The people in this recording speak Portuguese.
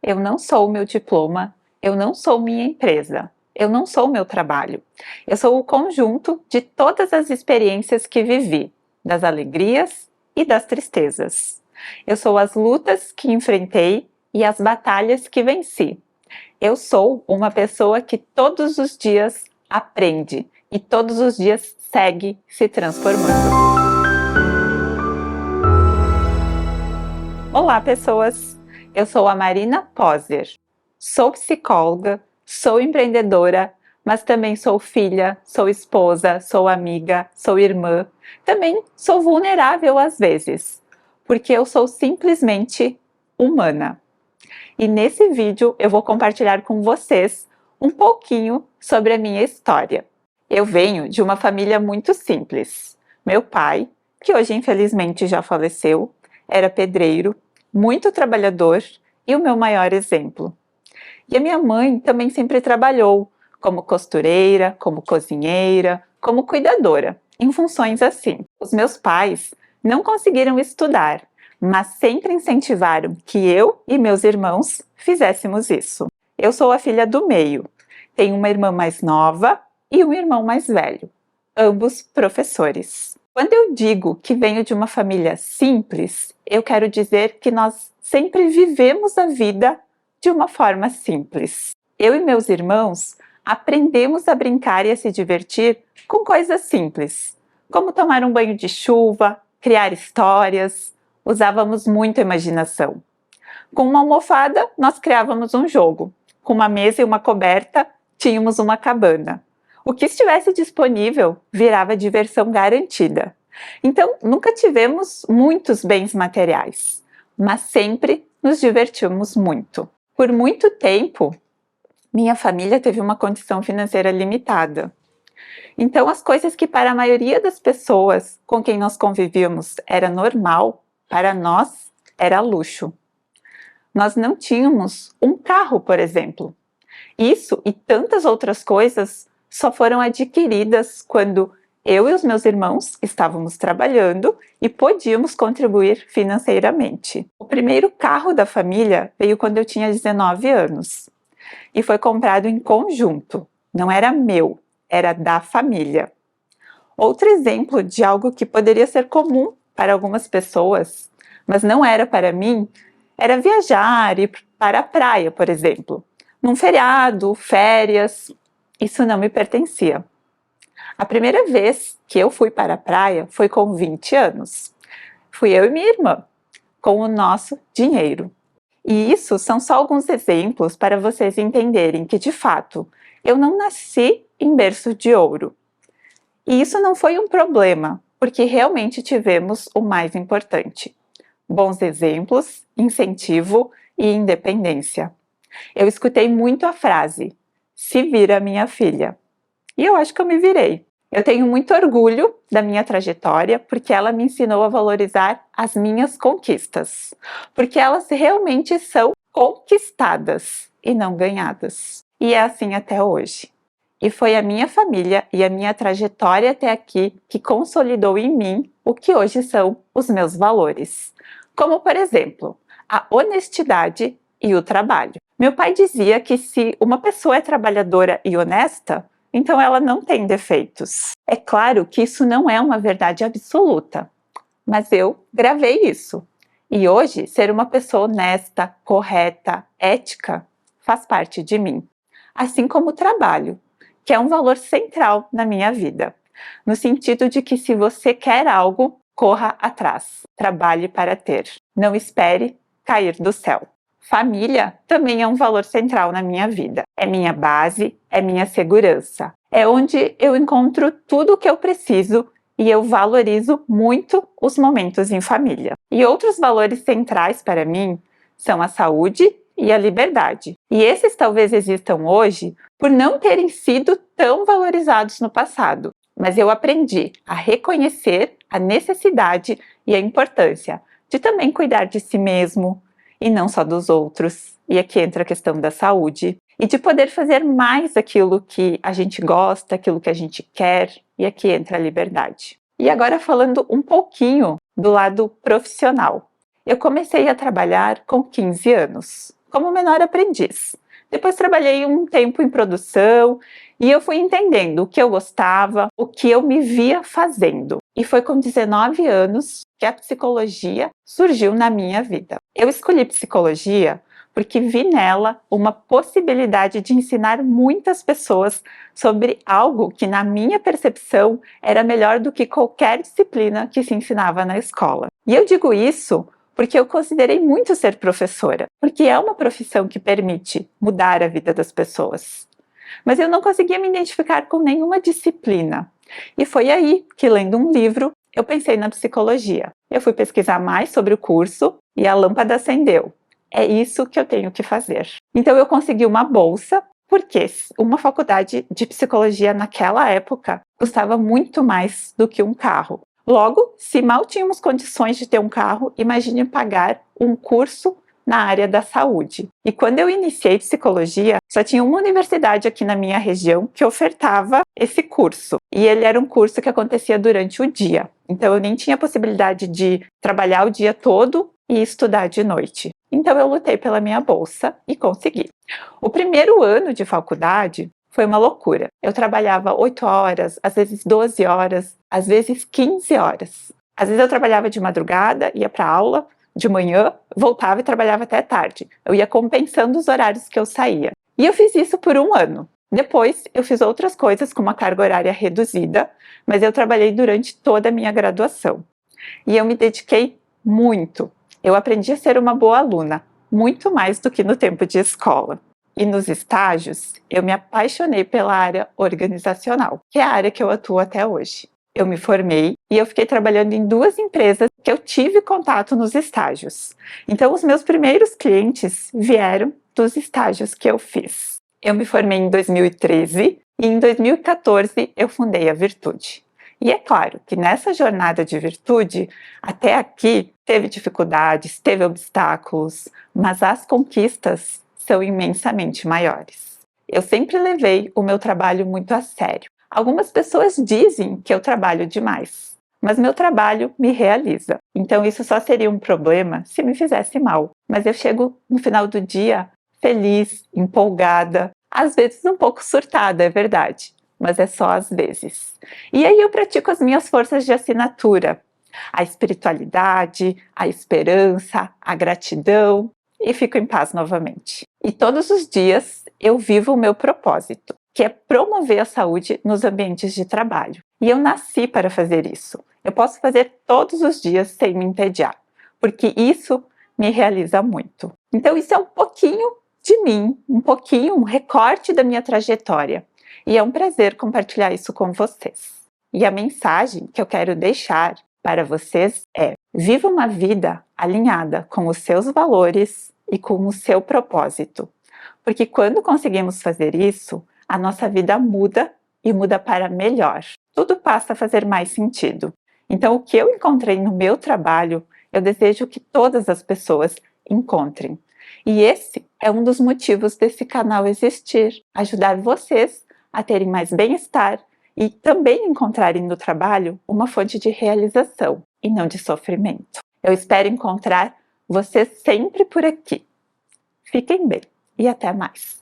Eu não sou o meu diploma, eu não sou minha empresa, eu não sou o meu trabalho. Eu sou o conjunto de todas as experiências que vivi, das alegrias e das tristezas. Eu sou as lutas que enfrentei e as batalhas que venci. Eu sou uma pessoa que todos os dias aprende e todos os dias segue se transformando. Olá, pessoas! Eu sou a Marina Poser. Sou psicóloga, sou empreendedora, mas também sou filha, sou esposa, sou amiga, sou irmã. Também sou vulnerável às vezes, porque eu sou simplesmente humana. E nesse vídeo eu vou compartilhar com vocês um pouquinho sobre a minha história. Eu venho de uma família muito simples. Meu pai, que hoje infelizmente já faleceu, era pedreiro, muito trabalhador e o meu maior exemplo. E a minha mãe também sempre trabalhou como costureira, como cozinheira, como cuidadora, em funções assim. Os meus pais não conseguiram estudar, mas sempre incentivaram que eu e meus irmãos fizéssemos isso. Eu sou a filha do meio, tenho uma irmã mais nova e um irmão mais velho, ambos professores. Quando eu digo que venho de uma família simples, eu quero dizer que nós sempre vivemos a vida de uma forma simples. Eu e meus irmãos aprendemos a brincar e a se divertir com coisas simples, como tomar um banho de chuva, criar histórias, usávamos muito a imaginação. Com uma almofada, nós criávamos um jogo. Com uma mesa e uma coberta, tínhamos uma cabana. O que estivesse disponível virava diversão garantida. Então, nunca tivemos muitos bens materiais, mas sempre nos divertimos muito. Por muito tempo, minha família teve uma condição financeira limitada. Então, as coisas que para a maioria das pessoas com quem nós convivíamos era normal, para nós era luxo. Nós não tínhamos um carro, por exemplo. Isso e tantas outras coisas só foram adquiridas quando eu e os meus irmãos estávamos trabalhando e podíamos contribuir financeiramente. O primeiro carro da família veio quando eu tinha 19 anos e foi comprado em conjunto. Não era meu, era da família. Outro exemplo de algo que poderia ser comum para algumas pessoas, mas não era para mim, era viajar, ir para a praia, por exemplo. Num feriado, férias, isso não me pertencia. A primeira vez que eu fui para a praia foi com 20 anos. Fui eu e minha irmã, com o nosso dinheiro. E isso são só alguns exemplos para vocês entenderem que, de fato, eu não nasci em berço de ouro. E isso não foi um problema, porque realmente tivemos o mais importante: bons exemplos, incentivo e independência. Eu escutei muito a frase, "se vira minha filha", e eu acho que eu me virei. Eu tenho muito orgulho da minha trajetória porque ela me ensinou a valorizar as minhas conquistas, porque elas realmente são conquistadas e não ganhadas. E é assim até hoje. E foi a minha família e a minha trajetória até aqui que consolidou em mim o que hoje são os meus valores. Como, por exemplo, a honestidade e o trabalho. Meu pai dizia que se uma pessoa é trabalhadora e honesta, então ela não tem defeitos. É claro que isso não é uma verdade absoluta, mas eu gravei isso. E hoje, ser uma pessoa honesta, correta, ética, faz parte de mim. Assim como o trabalho, que é um valor central na minha vida. No sentido de que se você quer algo, corra atrás, trabalhe para ter. Não espere cair do céu. Família também é um valor central na minha vida. É minha base, é minha segurança. É onde eu encontro tudo o que eu preciso e eu valorizo muito os momentos em família. E outros valores centrais para mim são a saúde e a liberdade. E esses talvez existam hoje por não terem sido tão valorizados no passado. Mas eu aprendi a reconhecer a necessidade e a importância de também cuidar de si mesmo, e não só dos outros. E aqui entra a questão da saúde. E de poder fazer mais aquilo que a gente gosta, aquilo que a gente quer. E aqui entra a liberdade. E agora falando um pouquinho do lado profissional. Eu comecei a trabalhar com 15 anos. como menor aprendiz. Depois trabalhei um tempo em produção e eu fui entendendo o que eu gostava, o que eu me via fazendo. E foi com 19 anos que a psicologia surgiu na minha vida. Eu escolhi psicologia porque vi nela uma possibilidade de ensinar muitas pessoas sobre algo que, na minha percepção, era melhor do que qualquer disciplina que se ensinava na escola. E eu digo isso porque eu considerei muito ser professora, porque é uma profissão que permite mudar a vida das pessoas. Mas eu não conseguia me identificar com nenhuma disciplina. E foi aí que, lendo um livro, eu pensei na psicologia. Eu fui pesquisar mais sobre o curso e a lâmpada acendeu. É isso que eu tenho que fazer. Então eu consegui uma bolsa, porque uma faculdade de psicologia naquela época custava muito mais do que um carro. Logo, se mal tínhamos condições de ter um carro, imagine pagar um curso na área da saúde. E quando eu iniciei psicologia, só tinha uma universidade aqui na minha região que ofertava esse curso. E ele era um curso que acontecia durante o dia. Então eu nem tinha possibilidade de trabalhar o dia todo e estudar de noite. Então eu lutei pela minha bolsa e consegui. O primeiro ano de faculdade foi uma loucura. Eu trabalhava 8 horas, às vezes 12 horas, às vezes 15 horas. Às vezes eu trabalhava de madrugada, ia para aula de manhã, voltava e trabalhava até tarde. Eu ia compensando os horários que eu saía. E eu fiz isso por um ano. Depois eu fiz outras coisas com uma carga horária reduzida, mas eu trabalhei durante toda a minha graduação. E eu me dediquei muito. Eu aprendi a ser uma boa aluna, muito mais do que no tempo de escola. E nos estágios, eu me apaixonei pela área organizacional, que é a área que eu atuo até hoje. Eu me formei e eu fiquei trabalhando em 2 empresas que eu tive contato nos estágios. Então, os meus primeiros clientes vieram dos estágios que eu fiz. Eu me formei em 2013 e em 2014 eu fundei a Virtude. E é claro que nessa jornada de virtude, até aqui, teve dificuldades, teve obstáculos, mas as conquistas são imensamente maiores. Eu sempre levei o meu trabalho muito a sério. Algumas pessoas dizem que eu trabalho demais, mas meu trabalho me realiza. Então isso só seria um problema se me fizesse mal. Mas eu chego no final do dia feliz, empolgada, às vezes um pouco surtada, é verdade, mas é só às vezes. E aí eu pratico as minhas forças de assinatura, a espiritualidade, a esperança, a gratidão, e fico em paz novamente. E todos os dias eu vivo o meu propósito, que é promover a saúde nos ambientes de trabalho. E eu nasci para fazer isso. Eu posso fazer todos os dias sem me entediar, porque isso me realiza muito. Então isso é um pouquinho de mim, um pouquinho, um recorte da minha trajetória. E é um prazer compartilhar isso com vocês. E a mensagem que eu quero deixar para vocês é: viva uma vida alinhada com os seus valores e com o seu propósito. Porque quando conseguimos fazer isso, a nossa vida muda e muda para melhor. Tudo passa a fazer mais sentido. Então, o que eu encontrei no meu trabalho, eu desejo que todas as pessoas encontrem. E esse é um dos motivos desse canal existir: ajudar vocês a terem mais bem-estar e também encontrarem no trabalho uma fonte de realização e não de sofrimento. Eu espero encontrar vocês sempre por aqui. Fiquem bem e até mais!